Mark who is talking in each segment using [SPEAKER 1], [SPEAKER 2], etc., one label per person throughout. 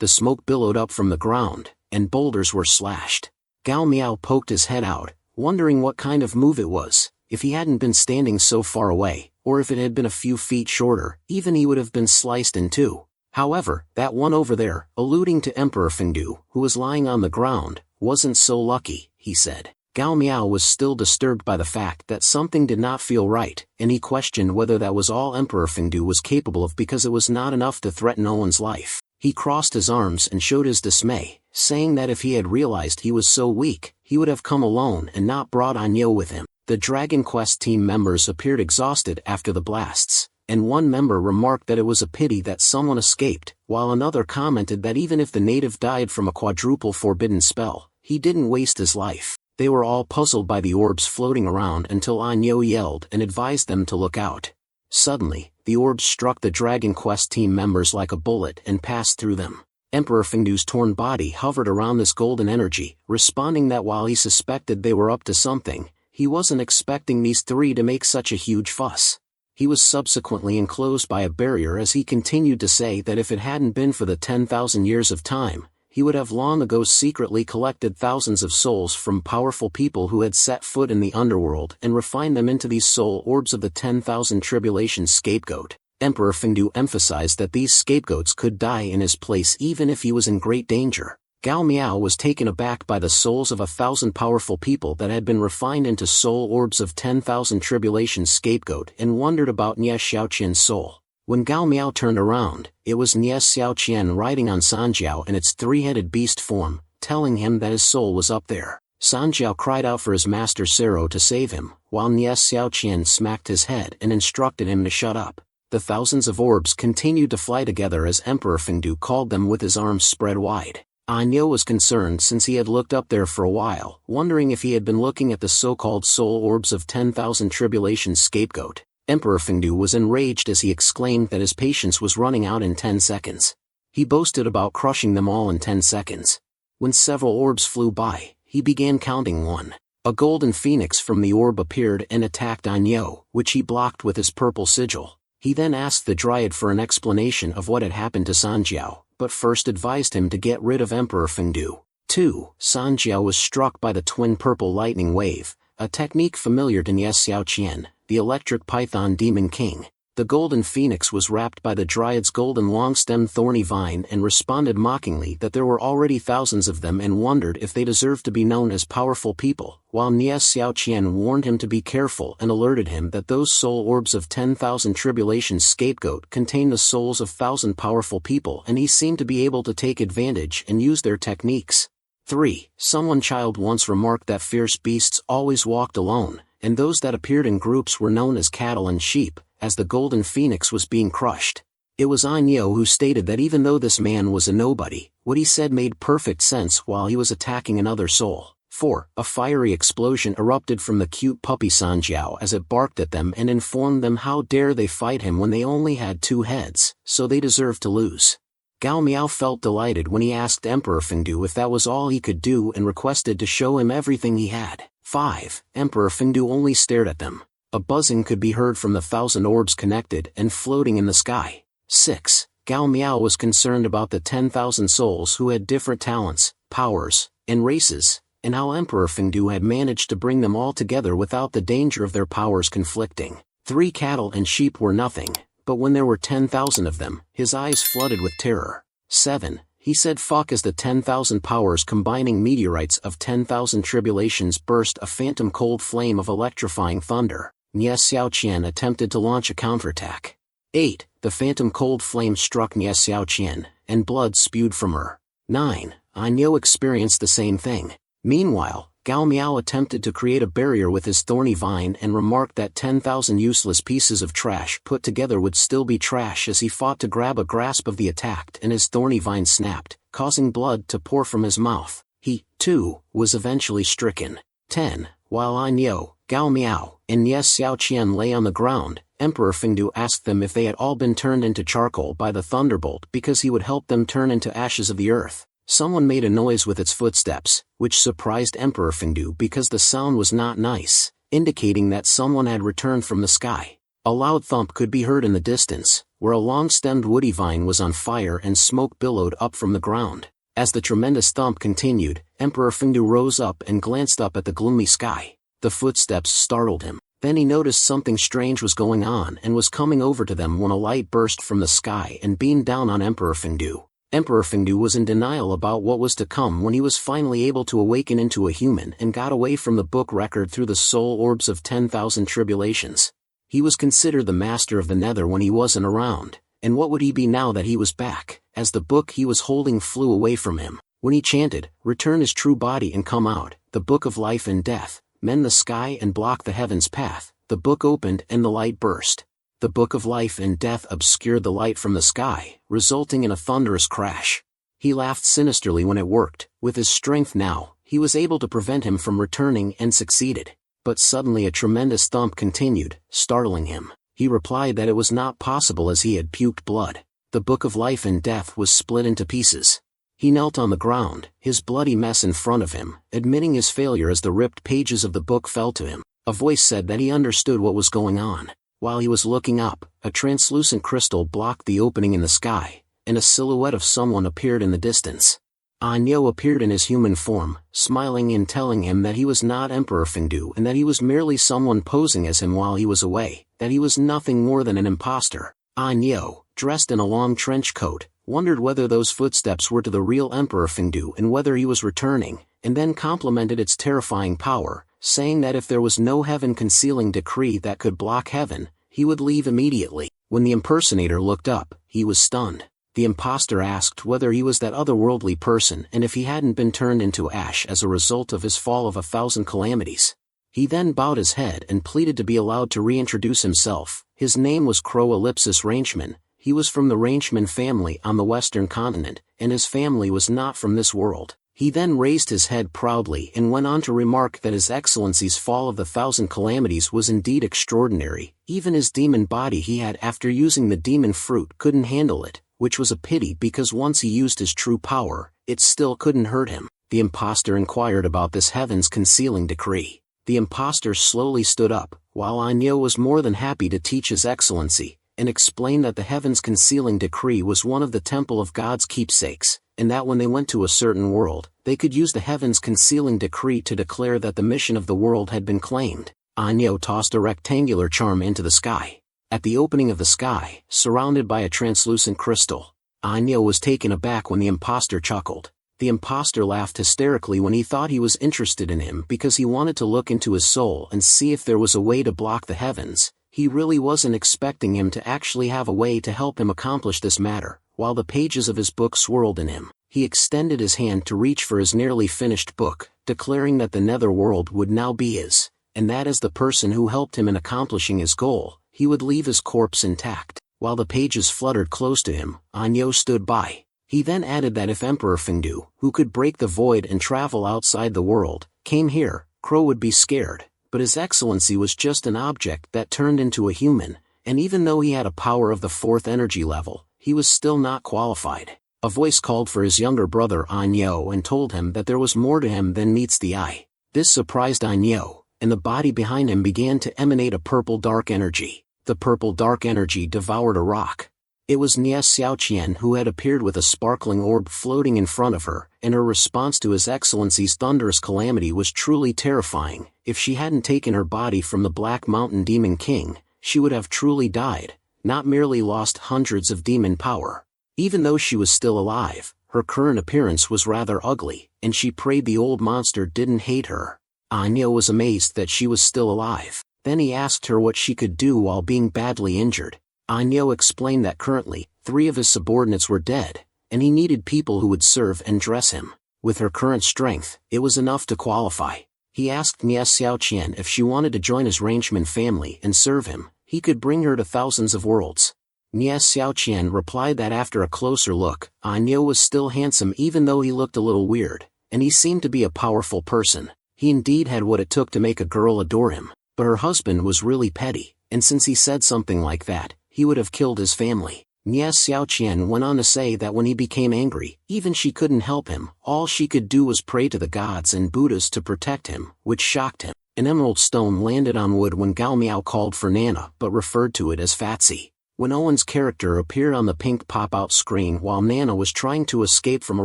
[SPEAKER 1] the smoke billowed up from the ground, and boulders were slashed. Gao Miao poked his head out, wondering what kind of move it was. If he hadn't been standing so far away, or if it had been a few feet shorter, even he would have been sliced in two. However, that one over there, alluding to Emperor Fengdu, who was lying on the ground, wasn't so lucky, he said. Gao Miao was still disturbed by the fact that something did not feel right, and he questioned whether that was all Emperor Fengdu was capable of, because it was not enough to threaten Owen's life. He crossed his arms and showed his dismay, saying that if he had realized he was so weak, he would have come alone and not brought Anyo with him. The Dragon Quest team members appeared exhausted after the blasts, and one member remarked that it was a pity that someone escaped, while another commented that even if the native died from a quadruple forbidden spell, he didn't waste his life. They were all puzzled by the orbs floating around until Anyo yelled and advised them to look out. Suddenly, the orbs struck the Dragon Quest team members like a bullet and passed through them. Emperor Fengdu's torn body hovered around this golden energy, responding that while he suspected they were up to something, he wasn't expecting these three to make such a huge fuss. He was subsequently enclosed by a barrier as he continued to say that if it hadn't been for the 10,000 years of time, he would have long ago secretly collected thousands of souls from powerful people who had set foot in the underworld and refined them into these soul orbs of the 10,000 tribulation scapegoat. Emperor Fengdu emphasized that these scapegoats could die in his place even if he was in great danger. Gao Miao was taken aback by the souls of 1,000 powerful people that had been refined into soul orbs of 10,000 tribulation scapegoat and wondered about Nie Xiaoqian's soul. When Gao Miao turned around, it was Nie Xiaoqian riding on Sanjiao in its three-headed beast form, telling him that his soul was up there. Sanjiao cried out for his master Sero to save him, while Nie Xiaoqian smacked his head and instructed him to shut up. The thousands of orbs continued to fly together as Emperor Fengdu called them with his arms spread wide. Anyo was concerned since he had looked up there for a while, wondering if he had been looking at the so-called soul orbs of 10,000 tribulation scapegoat. Emperor Fengdu was enraged as he exclaimed that his patience was running out in 10 seconds. He boasted about crushing them all in 10 seconds. When several orbs flew by, he began counting one. A golden phoenix from the orb appeared and attacked Anyo, which he blocked with his purple sigil. He then asked the Dryad for an explanation of what had happened to Sanjiao, but first advised him to get rid of Emperor Fengdu. 2. Sanjiao was struck by the twin purple lightning wave, a technique familiar to Nie Xiaoqian, the electric python demon king. The golden phoenix was wrapped by the Dryad's golden long-stemmed thorny vine and responded mockingly that there were already thousands of them and wondered if they deserved to be known as powerful people, while Nie Xiaoqian warned him to be careful and alerted him that those soul orbs of 10,000 tribulation scapegoat contain the souls of 1,000 powerful people and he seemed to be able to take advantage and use their techniques. 3. Someone child once remarked that fierce beasts always walked alone, and those that appeared in groups were known as cattle and sheep, as the golden phoenix was being crushed. It was Anyo who stated that even though this man was a nobody, what he said made perfect sense while he was attacking another soul. 4. A fiery explosion erupted from the cute puppy Sanjiao as it barked at them and informed them how dare they fight him when they only had 2 heads, so they deserved to lose. Gao Miao felt delighted when he asked Emperor Fengdu if that was all he could do and requested to show him everything he had. 5. Emperor Fengdu only stared at them. A buzzing could be heard from the 1,000 orbs connected and floating in the sky. 6. Gao Miao was concerned about the 10,000 souls who had different talents, powers, and races, and how Emperor Fengdu had managed to bring them all together without the danger of their powers conflicting. 3 cattle and sheep were nothing, but when there were 10,000 of them, his eyes flooded with terror. 7. He said fuck as the 10,000 powers combining meteorites of 10,000 tribulations burst a phantom cold flame of electrifying thunder. Nie Xiaoqian attempted to launch a counterattack. 8. The phantom cold flame struck Nie Xiaoqian, and blood spewed from her. 9. Anyo experienced the same thing. Meanwhile, Gao Miao attempted to create a barrier with his thorny vine and remarked that 10,000 useless pieces of trash put together would still be trash as he fought to grab a grasp of the attacked and his thorny vine snapped, causing blood to pour from his mouth. He, too, was eventually stricken. 10. While Anyo, Gao Miao, and Nie Xiaoqian lay on the ground, Emperor Fengdu asked them if they had all been turned into charcoal by the thunderbolt because he would help them turn into ashes of the earth. Someone made a noise with its footsteps, which surprised Emperor Fengdu because the sound was not nice, indicating that someone had returned from the sky. A loud thump could be heard in the distance, where a long-stemmed woody vine was on fire and smoke billowed up from the ground. As the tremendous thump continued, Emperor Fengdu rose up and glanced up at the gloomy sky. The footsteps startled him. Then he noticed something strange was going on and was coming over to them when a light burst from the sky and beamed down on Emperor Fengdu. Emperor Fengdu was in denial about what was to come when he was finally able to awaken into a human and got away from the book record through the soul orbs of 10,000 tribulations. He was considered the master of the nether when he wasn't around, and what would he be now that he was back, as the book he was holding flew away from him. When he chanted, "Return his true body and come out, the book of life and death, mend the sky and block the heaven's path," the book opened and the light burst. The book of life and death obscured the light from the sky, resulting in a thunderous crash. He laughed sinisterly when it worked. With his strength now, he was able to prevent him from returning and succeeded. But suddenly a tremendous thump continued, startling him. He replied that it was not possible as he had puked blood. The book of life and death was split into pieces. He knelt on the ground, his bloody mess in front of him, admitting his failure as the ripped pages of the book fell to him. A voice said that he understood what was going on. While he was looking up, a translucent crystal blocked the opening in the sky, and a silhouette of someone appeared in the distance. Anyo appeared in his human form, smiling and telling him that he was not Emperor Fengdu and that he was merely someone posing as him while he was away, that he was nothing more than an imposter. Anyo, dressed in a long trench coat, wondered whether those footsteps were to the real Emperor Fengdu and whether he was returning, and then complimented its terrifying power, saying that if there was no heaven-concealing decree that could block heaven, he would leave immediately. When the impersonator looked up, he was stunned. The imposter asked whether he was that otherworldly person and if he hadn't been turned into ash as a result of his fall of 1,000 calamities. He then bowed his head and pleaded to be allowed to reintroduce himself. His name was Crow Ellipsis Rangeman. He was from the Rangeman family on the western continent, and his family was not from this world. He then raised his head proudly and went on to remark that His Excellency's fall of the 1,000 calamities was indeed extraordinary. Even his demon body he had after using the demon fruit couldn't handle it, which was a pity because once he used his true power, it still couldn't hurt him. The imposter inquired about this heaven's concealing decree. The imposter slowly stood up, while Anyo was more than happy to teach His Excellency, and explained that the heaven's concealing decree was one of the Temple of God's keepsakes, and that when they went to a certain world, they could use the heaven's concealing decree to declare that the mission of the world had been claimed. Anyo tossed a rectangular charm into the sky. At the opening of the sky, surrounded by a translucent crystal, Anyo was taken aback when the imposter chuckled. The imposter laughed hysterically when he thought he was interested in him because he wanted to look into his soul and see if there was a way to block the heavens. He really wasn't expecting him to actually have a way to help him accomplish this matter. While the pages of his book swirled in him, he extended his hand to reach for his nearly finished book, declaring that the nether world would now be his, and that as the person who helped him in accomplishing his goal, he would leave his corpse intact. While the pages fluttered close to him, Anyo stood by. He then added that if Emperor Fengdu, who could break the void and travel outside the world, came here, Crow would be scared, but His Excellency was just an object that turned into a human, and even though he had a power of the 4th energy level, he was still not qualified. A voice called for his younger brother Anyo and told him that there was more to him than meets the eye. This surprised Anyo, and the body behind him began to emanate a purple dark energy. The purple dark energy devoured a rock. It was Nies Xiaoqian who had appeared with a sparkling orb floating in front of her, and her response to His Excellency's thunderous calamity was truly terrifying. If she hadn't taken her body from the Black Mountain Demon King, she would have truly died, not merely lost hundreds of demon power. Even though she was still alive, her current appearance was rather ugly, and she prayed the old monster didn't hate her. Anyo was amazed that she was still alive. Then he asked her what she could do while being badly injured. Anyo explained that currently, 3 of his subordinates were dead, and he needed people who would serve and dress him. With her current strength, it was enough to qualify. He asked Nies Xiaoqian if she wanted to join his Rangeman family and serve him. He could bring her to thousands of worlds. Nies Xiaoqian replied that after a closer look, Anyo was still handsome even though he looked a little weird, and he seemed to be a powerful person. He indeed had what it took to make a girl adore him, but her husband was really petty, and since he said something like that, he would have killed his family. Nies Xiaoqian went on to say that when he became angry, even she couldn't help him. All she could do was pray to the gods and Buddhas to protect him, which shocked him. An emerald stone landed on wood when Gao Miao called for Nana but referred to it as Fatsi. When Owen's character appeared on the pink pop-out screen while Nana was trying to escape from a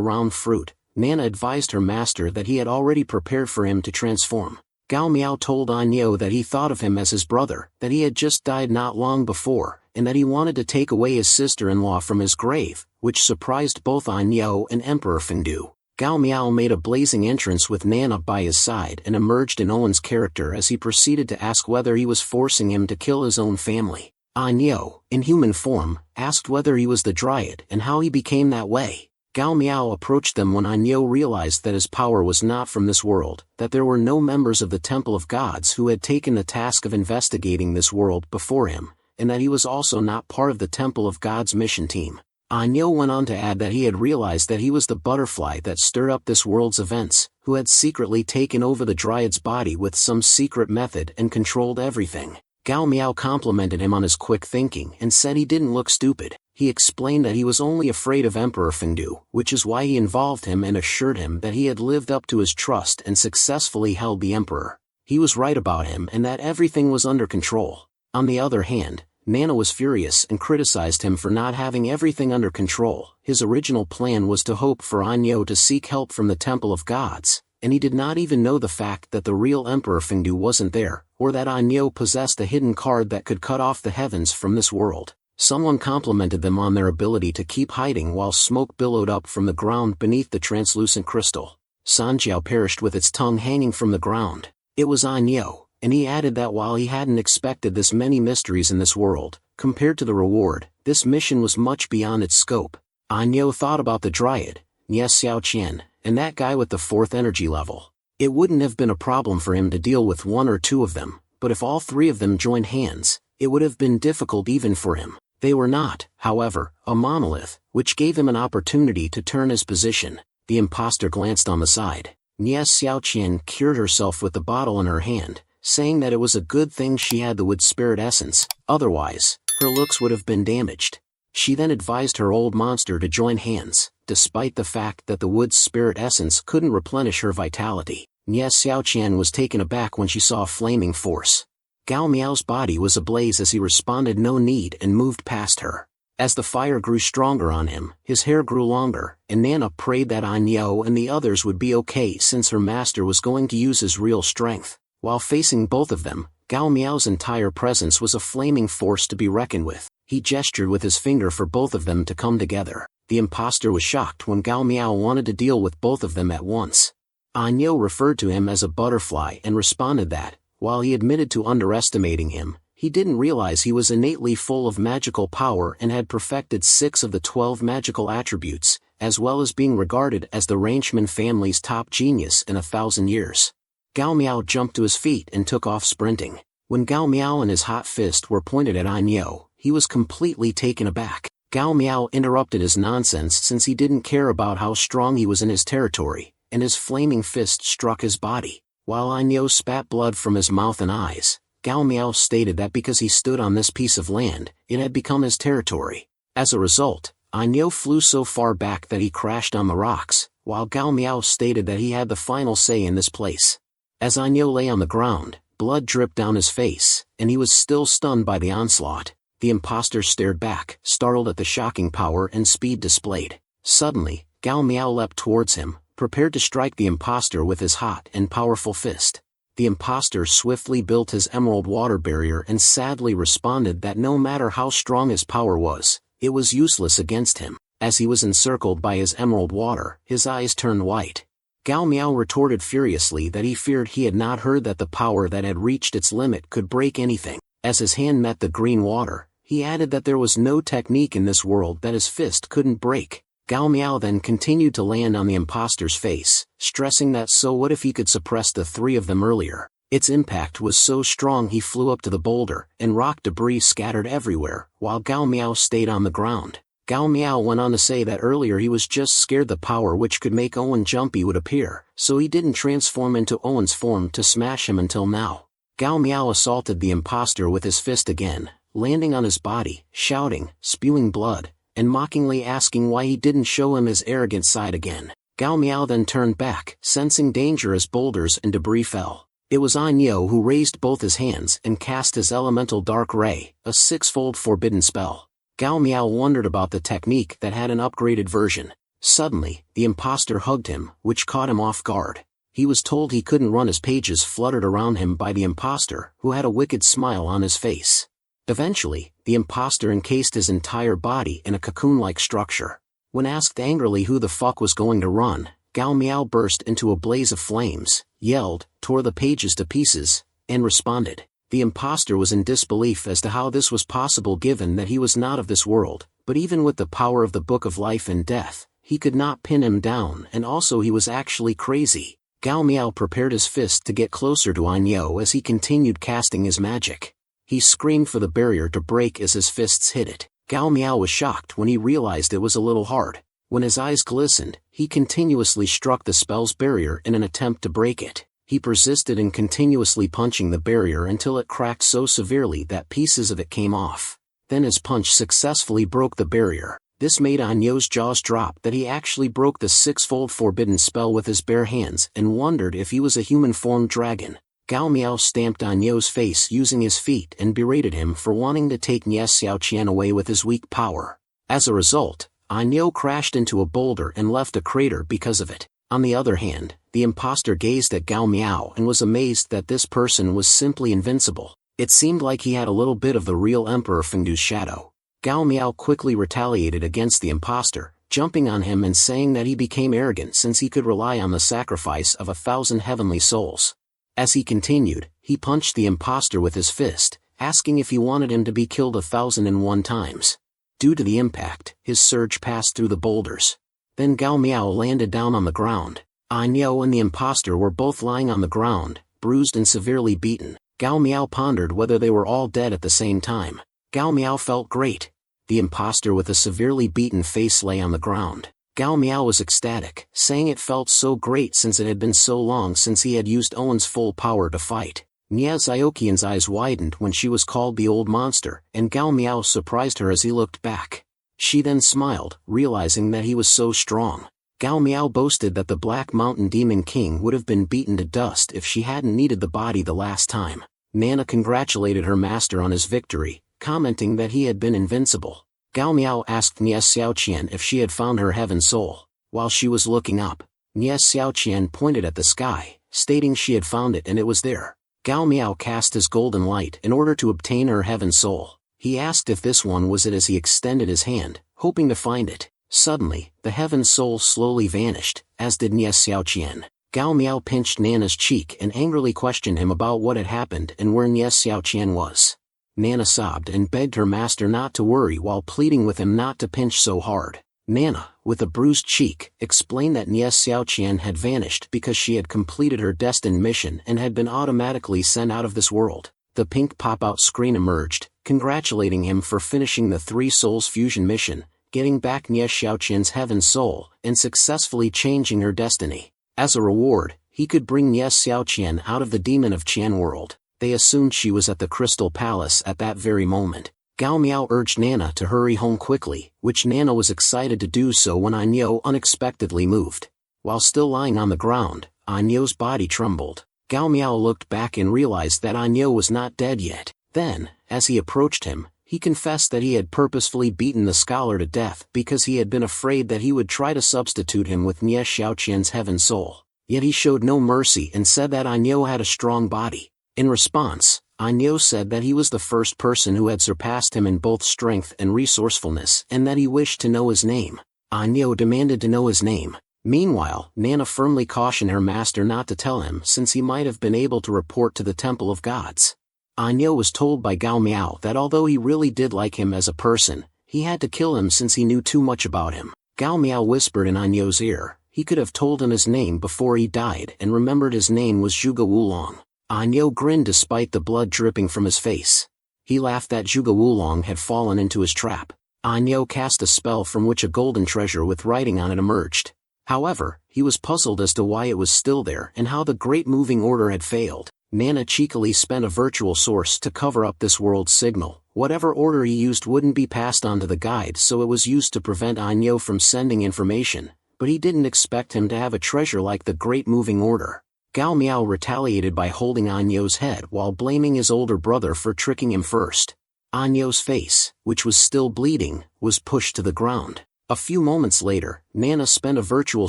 [SPEAKER 1] round fruit, Nana advised her master that he had already prepared for him to transform. Gao Miao told Anyo that he thought of him as his brother, that he had just died not long before, and that he wanted to take away his sister-in-law from his grave, which surprised both Anyo and Emperor Fengdu. Gao Miao made a blazing entrance with Nana by his side and emerged in Owen's character as he proceeded to ask whether he was forcing him to kill his own family. Anyo, in human form, asked whether he was the Dryad and how he became that way. Gao Miao approached them when Anyo realized that his power was not from this world, that there were no members of the Temple of Gods who had taken the task of investigating this world before him, and that he was also not part of the Temple of Gods mission team. Anyo went on to add that he had realized that he was the butterfly that stirred up this world's events, who had secretly taken over the Dryad's body with some secret method and controlled everything. Gao Miao complimented him on his quick thinking and said he didn't look stupid. He explained that he was only afraid of Emperor Fengdu, which is why he involved him, and assured him that he had lived up to his trust and successfully held the emperor. He was right about him and that everything was under control. On the other hand, Nana was furious and criticized him for not having everything under control. His original plan was to hope for Anyo to seek help from the Temple of Gods, and he did not even know the fact that the real Emperor Fengdu wasn't there, or that Anyo possessed a hidden card that could cut off the heavens from this world. Someone complimented them on their ability to keep hiding while smoke billowed up from the ground beneath the translucent crystal. Sanjiao perished with its tongue hanging from the ground. It was Anyo, and he added that while he hadn't expected this many mysteries in this world, compared to the reward, this mission was much beyond its scope. Anyo thought about the Dryad, Nye Xiaoqian, and that guy with the 4th energy level. It wouldn't have been a problem for him to deal with 1 or 2 of them, but if all 3 of them joined hands, it would have been difficult even for him. They were not, however, a monolith, which gave him an opportunity to turn his position. The imposter glanced on the side. Nye Xiaoqian cured herself with the bottle in her hand, saying that it was a good thing she had the wood spirit essence, otherwise, her looks would have been damaged. She then advised her old monster to join hands, despite the fact that the wood spirit essence couldn't replenish her vitality. Nye Xiaoqian was taken aback when she saw a flaming force. Gao Miao's body was ablaze as he responded no need and moved past her. As the fire grew stronger on him, his hair grew longer, and Nana prayed that Anyo and the others would be okay since her master was going to use his real strength. While facing both of them, Gao Miao's entire presence was a flaming force to be reckoned with. He gestured with his finger for both of them to come together. The imposter was shocked when Gao Miao wanted to deal with both of them at once. Anyo referred to him as a butterfly and responded that, while he admitted to underestimating him, he didn't realize he was innately full of magical power and had perfected 6 of the 12 magical attributes, as well as being regarded as the Ranchman family's top genius in 1,000 years. Gao Miao jumped to his feet and took off sprinting. When Gao Miao and his hot fist were pointed at Anyo, he was completely taken aback. Gao Miao interrupted his nonsense since he didn't care about how strong he was in his territory, and his flaming fist struck his body. While Anyo spat blood from his mouth and eyes, Gao Miao stated that because he stood on this piece of land, it had become his territory. As a result, Anyo flew so far back that he crashed on the rocks, while Gao Miao stated that he had the final say in this place. As Anyo lay on the ground, blood dripped down his face, and he was still stunned by the onslaught. The imposter stared back, startled at the shocking power and speed displayed. Suddenly, Gao Miao leapt towards him, prepared to strike the imposter with his hot and powerful fist. The imposter swiftly built his emerald water barrier and sadly responded that no matter how strong his power was, it was useless against him. As he was encircled by his emerald water, his eyes turned white. Gao Miao retorted furiously that he feared he had not heard that the power that had reached its limit could break anything. As his hand met the green water, he added that there was no technique in this world that his fist couldn't break. Gao Miao then continued to land on the imposter's face, stressing that so what if he could suppress the 3 of them earlier. Its impact was so strong he flew up to the boulder, and rock debris scattered everywhere, while Gao Miao stayed on the ground. Gao Miao went on to say that earlier he was just scared the power which could make Owen jumpy would appear, so he didn't transform into Owen's form to smash him until now. Gao Miao assaulted the imposter with his fist again, landing on his body, shouting, spewing blood, and mockingly asking why he didn't show him his arrogant side again. Gao Miao then turned back, sensing danger as boulders and debris fell. It was Anyo who raised both his hands and cast his elemental dark ray, a six-fold forbidden spell. Gao Miao wondered about the technique that had an upgraded version. Suddenly, the imposter hugged him, which caught him off guard. He was told he couldn't run as pages fluttered around him by the imposter, who had a wicked smile on his face. Eventually, the imposter encased his entire body in a cocoon-like structure. When asked angrily who the fuck was going to run, Gao Miao burst into a blaze of flames, yelled, tore the pages to pieces, and responded. The imposter was in disbelief as to how this was possible given that he was not of this world, but even with the power of the Book of Life and Death, he could not pin him down, and also he was actually crazy. Gao Miao prepared his fist to get closer to Anyo as he continued casting his magic. He screamed for the barrier to break as his fists hit it. Gao Miao was shocked when he realized it was a little hard. When his eyes glistened, he continuously struck the spell's barrier in an attempt to break it. He persisted in continuously punching the barrier until it cracked so severely that pieces of it came off. Then his punch successfully broke the barrier. This made Anyo's jaws drop that he actually broke the six-fold forbidden spell with his bare hands and wondered if he was a human-formed dragon. Gao Miao stamped Anyo's face using his feet and berated him for wanting to take Nie Xiaoqian away with his weak power. As a result, Anyo crashed into a boulder and left a crater because of it. On the other hand, the imposter gazed at Gao Miao and was amazed that this person was simply invincible. It seemed like he had a little bit of the real Emperor Fengdu's shadow. Gao Miao quickly retaliated against the imposter, jumping on him and saying that he became arrogant since he could rely on the sacrifice of 1,000 heavenly souls. As he continued, he punched the imposter with his fist, asking if he wanted him to be killed 1,001 times. Due to the impact, his surge passed through the boulders. Then Gao Miao landed down on the ground. Anyo and the imposter were both lying on the ground, bruised and severely beaten. Gao Miao pondered whether they were all dead at the same time. Gao Miao felt great. The imposter with a severely beaten face lay on the ground. Gao Miao was ecstatic, saying it felt so great since it had been so long since he had used Owen's full power to fight. Nie Xiaoqian's eyes widened when she was called the old monster, and Gao Miao surprised her as he looked back. She then smiled, realizing that he was so strong. Gao Miao boasted that the Black Mountain Demon King would have been beaten to dust if she hadn't needed the body the last time. Nana congratulated her master on his victory, commenting that he had been invincible. Gao Miao asked Nie Xiaoqian if she had found her heaven soul. While she was looking up, Nie Xiaoqian pointed at the sky, stating she had found it and it was there. Gao Miao cast his golden light in order to obtain her heaven soul. He asked if this one was it as he extended his hand, hoping to find it. Suddenly, the heaven soul slowly vanished, as did Nie Xiaoqian. Gao Miao pinched Nana's cheek and angrily questioned him about what had happened and where Nie Xiaoqian was. Nana sobbed and begged her master not to worry while pleading with him not to pinch so hard. Nana, with a bruised cheek, explained that Nie Xiaoqian had vanished because she had completed her destined mission and had been automatically sent out of this world. The pink pop-out screen emerged, congratulating him for finishing the Three Souls fusion mission, getting back Nie Xiaoqian's heaven soul, and successfully changing her destiny. As a reward, he could bring Nie Xiaoqian out of the Demon of Qian world. They assumed she was at the Crystal Palace at that very moment. Gao Miao urged Nana to hurry home quickly, which Nana was excited to do so when Anyo unexpectedly moved. While still lying on the ground, Anyo's body trembled. Gao Miao looked back and realized that Anyo was not dead yet. Then, as he approached him, he confessed that he had purposefully beaten the scholar to death because he had been afraid that he would try to substitute him with Nie Xiaoqian's heaven soul. Yet he showed no mercy and said that Anyo had a strong body. In response, Anyo said that he was the first person who had surpassed him in both strength and resourcefulness and that he wished to know his name. Anyo demanded to know his name. Meanwhile, Nana firmly cautioned her master not to tell him since he might have been able to report to the Temple of Gods. Anyo was told by Gao Miao that although he really did like him as a person, he had to kill him since he knew too much about him. Gao Miao whispered in Anyo's ear. He could have told him his name before he died and remembered his name was Zhuge Wulong. Anyo grinned despite the blood dripping from his face. He laughed that Zhuge Wulong had fallen into his trap. Anyo cast a spell from which a golden treasure with writing on it emerged. However, he was puzzled as to why it was still there and how the Great Moving Order had failed. Nana cheekily spent a virtual source to cover up this world's signal. Whatever order he used wouldn't be passed on to the guide, so it was used to prevent Anyo from sending information, but he didn't expect him to have a treasure like the Great Moving Order. Gao Miao retaliated by holding Anyo's head while blaming his older brother for tricking him first. Anyo's face, which was still bleeding, was pushed to the ground. A few moments later, Nana spent a virtual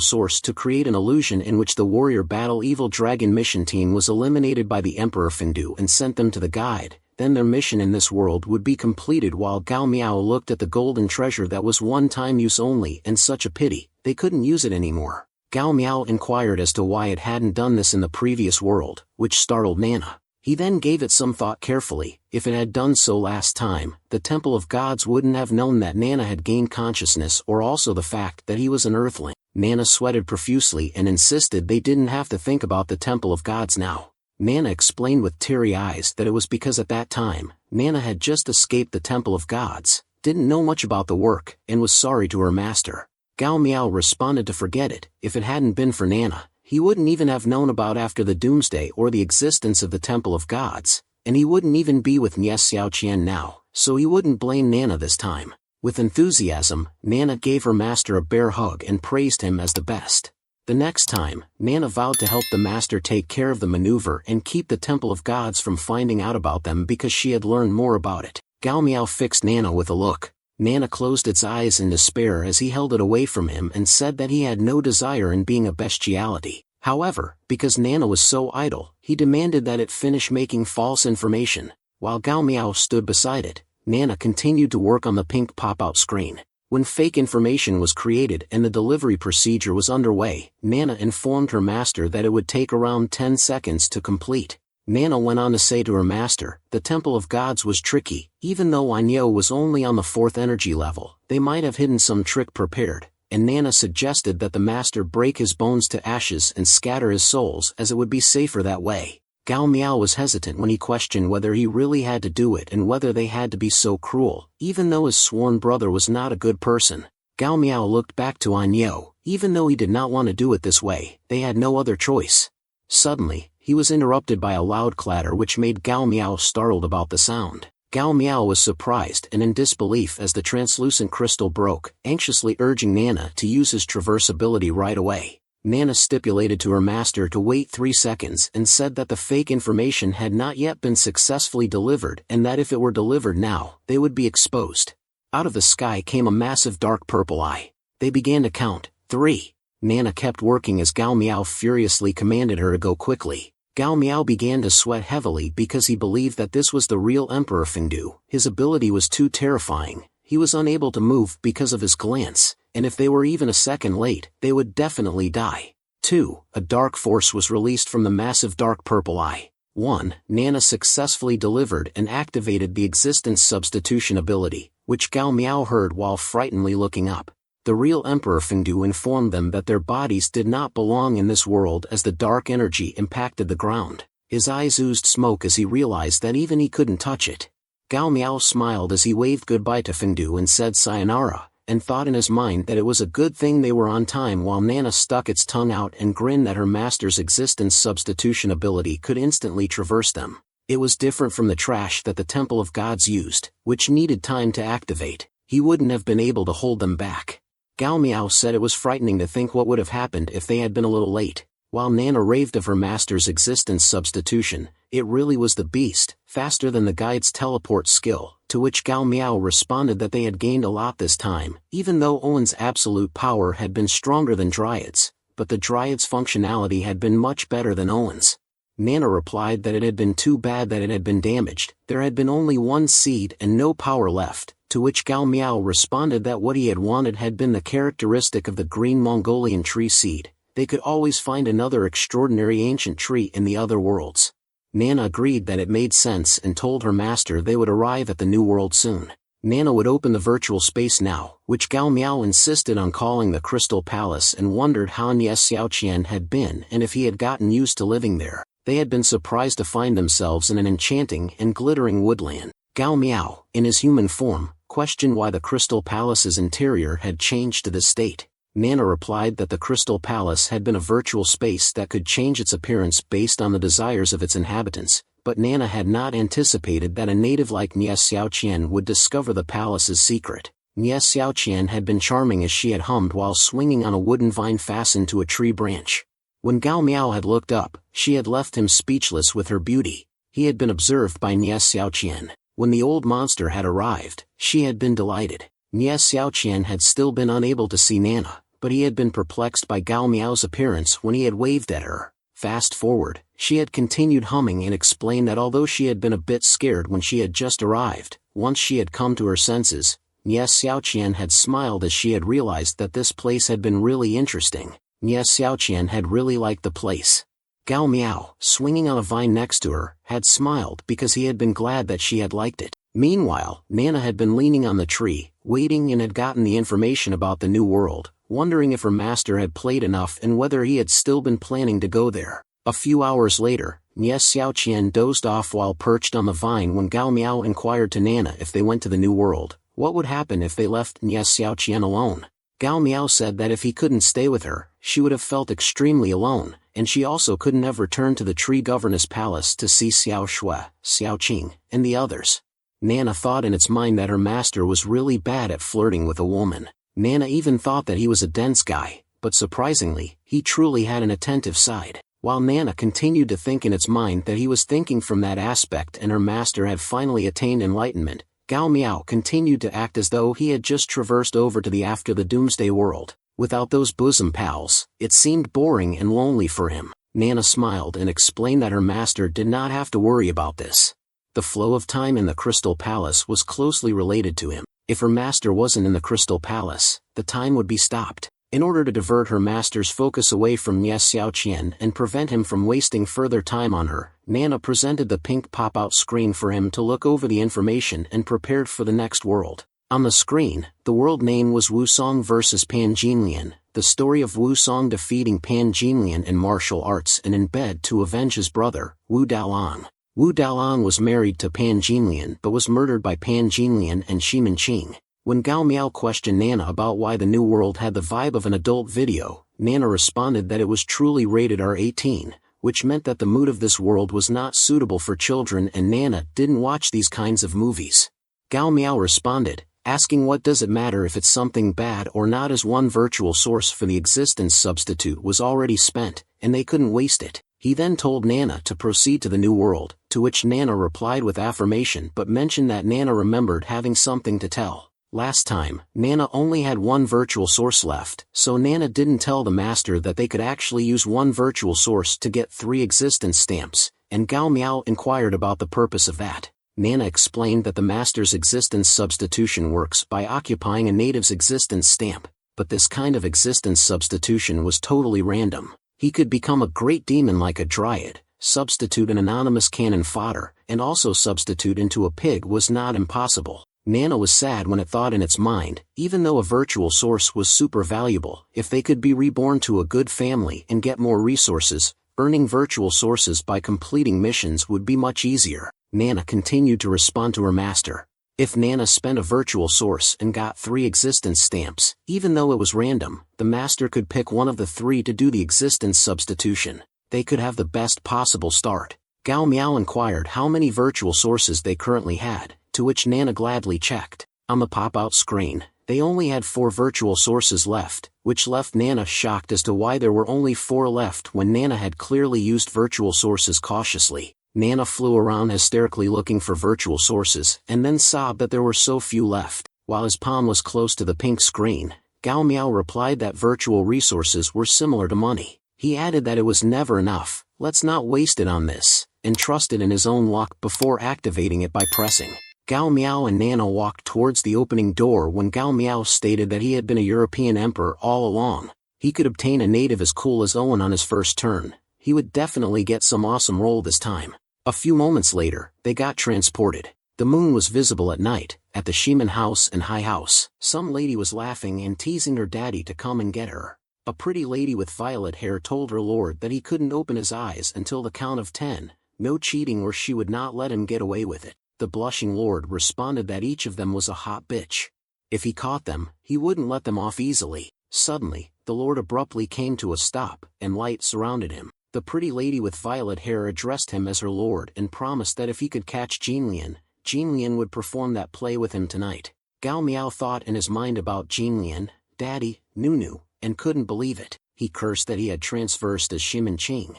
[SPEAKER 1] source to create an illusion in which the warrior battle evil dragon mission team was eliminated by the Emperor Findu and sent them to the guide. Then their mission in this world would be completed while Gao Miao looked at the golden treasure that was one-time use only, and such a pity, they couldn't use it anymore. Gao Miao inquired as to why it hadn't done this in the previous world, which startled Nana. He then gave it some thought carefully. If it had done so last time, the Temple of Gods wouldn't have known that Nana had gained consciousness or also the fact that he was an earthling. Nana sweated profusely and insisted they didn't have to think about the Temple of Gods now. Nana explained with teary eyes that it was because at that time, Nana had just escaped the Temple of Gods, didn't know much about the work, and was sorry to her master. Gao Miao responded to forget it. If it hadn't been for Nana, he wouldn't even have known about after the Doomsday or the existence of the Temple of Gods, and he wouldn't even be with Nie Xiaoqian now, so he wouldn't blame Nana this time. With enthusiasm, Nana gave her master a bear hug and praised him as the best. The next time, Nana vowed to help the master take care of the maneuver and keep the Temple of Gods from finding out about them because she had learned more about it. Gao Miao fixed Nana with a look. Nana closed its eyes in despair as he held it away from him and said that he had no desire in being a bestiality. However, because Nana was so idle, he demanded that it finish making false information. While Gao Miao stood beside it, Nana continued to work on the pink pop-out screen. When fake information was created and the delivery procedure was underway, Nana informed her master that it would take around 10 seconds to complete. Nana went on to say to her master, the Temple of Gods was tricky. Even though Anyo was only on the 4th energy level, they might have hidden some trick prepared, and Nana suggested that the master break his bones to ashes and scatter his souls as it would be safer that way. Gao Miao was hesitant when he questioned whether he really had to do it and whether they had to be so cruel, even though his sworn brother was not a good person. Gao Miao looked back to Anyo. Even though he did not want to do it this way, they had no other choice. Suddenly, he was interrupted by a loud clatter which made Gao Miao startled about the sound. Gao Miao was surprised and in disbelief as the translucent crystal broke, anxiously urging Nana to use his traverse ability right away. Nana stipulated to her master to wait 3 seconds and said that the fake information had not yet been successfully delivered and that if it were delivered now, they would be exposed. Out of the sky came a massive dark purple eye. They began to count. 3. Nana kept working as Gao Miao furiously commanded her to go quickly. Gao Miao began to sweat heavily because he believed that this was the real Emperor Findu. His ability was too terrifying. He was unable to move because of his glance, and if they were even a second late, they would definitely die. 2. A dark force was released from the massive dark purple eye. 1. Nana successfully delivered and activated the existence substitution ability, which Gao Miao heard while frightenedly looking up. The real Emperor Findu informed them that their bodies did not belong in this world as the dark energy impacted the ground. His eyes oozed smoke as he realized that even he couldn't touch it. Gao Miao smiled as he waved goodbye to Findu and said sayonara, and thought in his mind that it was a good thing they were on time while Nana stuck its tongue out and grinned that her master's existence substitution ability could instantly traverse them. It was different from the trash that the Temple of Gods used, which needed time to activate. He wouldn't have been able to hold them back. Gao Miao said it was frightening to think what would have happened if they had been a little late. While Nana raved of her master's existence substitution, it really was the beast, faster than the guide's teleport skill, to which Gao Miao responded that they had gained a lot this time, even though Owen's absolute power had been stronger than Dryad's, but the Dryad's functionality had been much better than Owen's. Nana replied that it had been too bad that it had been damaged. There had been only one seed and no power left, to which Gao Miao responded that what he had wanted had been the characteristic of the green Mongolian tree seed. They could always find another extraordinary ancient tree in the other worlds. Nana agreed that it made sense and told her master they would arrive at the new world soon. Nana would open the virtual space now, which Gao Miao insisted on calling the Crystal Palace, and wondered how Nie Xiaoqian had been and if he had gotten used to living there. They had been surprised to find themselves in an enchanting and glittering woodland. Gao Miao, in his human form, questioned why the Crystal Palace's interior had changed to this state. Nana replied that the Crystal Palace had been a virtual space that could change its appearance based on the desires of its inhabitants, but Nana had not anticipated that a native like Nie Xiaoqian would discover the palace's secret. Nie Xiaoqian had been charming as she had hummed while swinging on a wooden vine fastened to a tree branch. When Gao Miao had looked up, she had left him speechless with her beauty. He had been observed by Nie Xiaoqian. When the old monster had arrived, she had been delighted. Nie Xiaoqian had still been unable to see Nana, but he had been perplexed by Gao Miao's appearance when he had waved at her. Fast forward, she had continued humming and explained that although she had been a bit scared when she had just arrived, once she had come to her senses, Nie Xiaoqian had smiled as she had realized that this place had been really interesting. Nie Xiaoqian had really liked the place. Gao Miao, swinging on a vine next to her, had smiled because he had been glad that she had liked it. Meanwhile, Nana had been leaning on the tree, waiting, and had gotten the information about the new world, wondering if her master had played enough and whether he had still been planning to go there. A few hours later, Nie Xiaoqian dozed off while perched on the vine when Gao Miao inquired to Nana if they went to the new world, what would happen if they left Nie Xiaoqian alone. Gao Miao said that if he couldn't stay with her, she would have felt extremely alone, and she also couldn't have returned to the tree governess palace to see Xiao Shui, Xiao Qing, and the others. Nana thought in its mind that her master was really bad at flirting with a woman. Nana even thought that he was a dense guy, but surprisingly, he truly had an attentive side. While Nana continued to think in its mind that he was thinking from that aspect and her master had finally attained enlightenment, Gao Miao continued to act as though he had just traversed over to the after the doomsday world. Without those bosom pals, it seemed boring and lonely for him. Nana smiled and explained that her master did not have to worry about this. The flow of time in the Crystal Palace was closely related to him. If her master wasn't in the Crystal Palace, the time would be stopped. In order to divert her master's focus away from Nie Xiaoqian and prevent him from wasting further time on her, Nana presented the pink pop-out screen for him to look over the information and prepared for the next world. On the screen, the world name was Wusong vs. Pan Jinlian, the story of Wusong defeating Pan Jinlian in martial arts and in bed to avenge his brother, Wu Daolang. Wu Daolang was married to Pan Jinlian but was murdered by Pan Jinlian and Shimin Qing. When Gao Miao questioned Nana about why the new world had the vibe of an adult video, Nana responded that it was truly rated R18, which meant that the mood of this world was not suitable for children and Nana didn't watch these kinds of movies. Gao Miao responded, asking what does it matter if it's something bad or not, as one virtual source for the existence substitute was already spent, and they couldn't waste it. He then told Nana to proceed to the new world, to which Nana replied with affirmation but mentioned that Nana remembered having something to tell. Last time, Nana only had one virtual source left, so Nana didn't tell the master that they could actually use one virtual source to get 3 existence stamps, and Gao Miao inquired about the purpose of that. Nana explained that the master's existence substitution works by occupying a native's existence stamp, but this kind of existence substitution was totally random. He could become a great demon like a dryad, substitute an anonymous cannon fodder, and also substitute into a pig was not impossible. Nana was sad when it thought in its mind, even though a virtual source was super valuable, if they could be reborn to a good family and get more resources, earning virtual sources by completing missions would be much easier. Nana continued to respond to her master. If Nana spent a virtual source and got 3 existence stamps, even though it was random, the master could pick one of the 3 to do the existence substitution. They could have the best possible start. Gao Miao inquired how many virtual sources they currently had, to which Nana gladly checked. On the pop-out screen, they only had 4 virtual sources left, which left Nana shocked as to why there were only 4 left when Nana had clearly used virtual sources cautiously. Nana flew around hysterically looking for virtual sources and then sobbed that there were so few left. While his palm was close to the pink screen, Gao Miao replied that virtual resources were similar to money. He added that it was never enough, let's not waste it on this, and trusted in his own luck before activating it by pressing. Gao Miao and Nana walked towards the opening door when Gao Miao stated that he had been a European emperor all along. He could obtain a native as cool as Owen on his first turn. He would definitely get some awesome roll this time. A few moments later, they got transported. The moon was visible at night, at the Shiman house and High house. Some lady was laughing and teasing her daddy to come and get her. A pretty lady with violet hair told her lord that he couldn't open his eyes until the count of 10, no cheating or she would not let him get away with it. The blushing lord responded that each of them was a hot bitch. If he caught them, he wouldn't let them off easily. Suddenly, the lord abruptly came to a stop, and light surrounded him. The pretty lady with violet hair addressed him as her lord and promised that if he could catch Jinlian, Jinlian would perform that play with him tonight. Gao Miao thought in his mind about Jinlian, daddy, Nunu, and couldn't believe it. He cursed that he had transversed as Shim and Ching.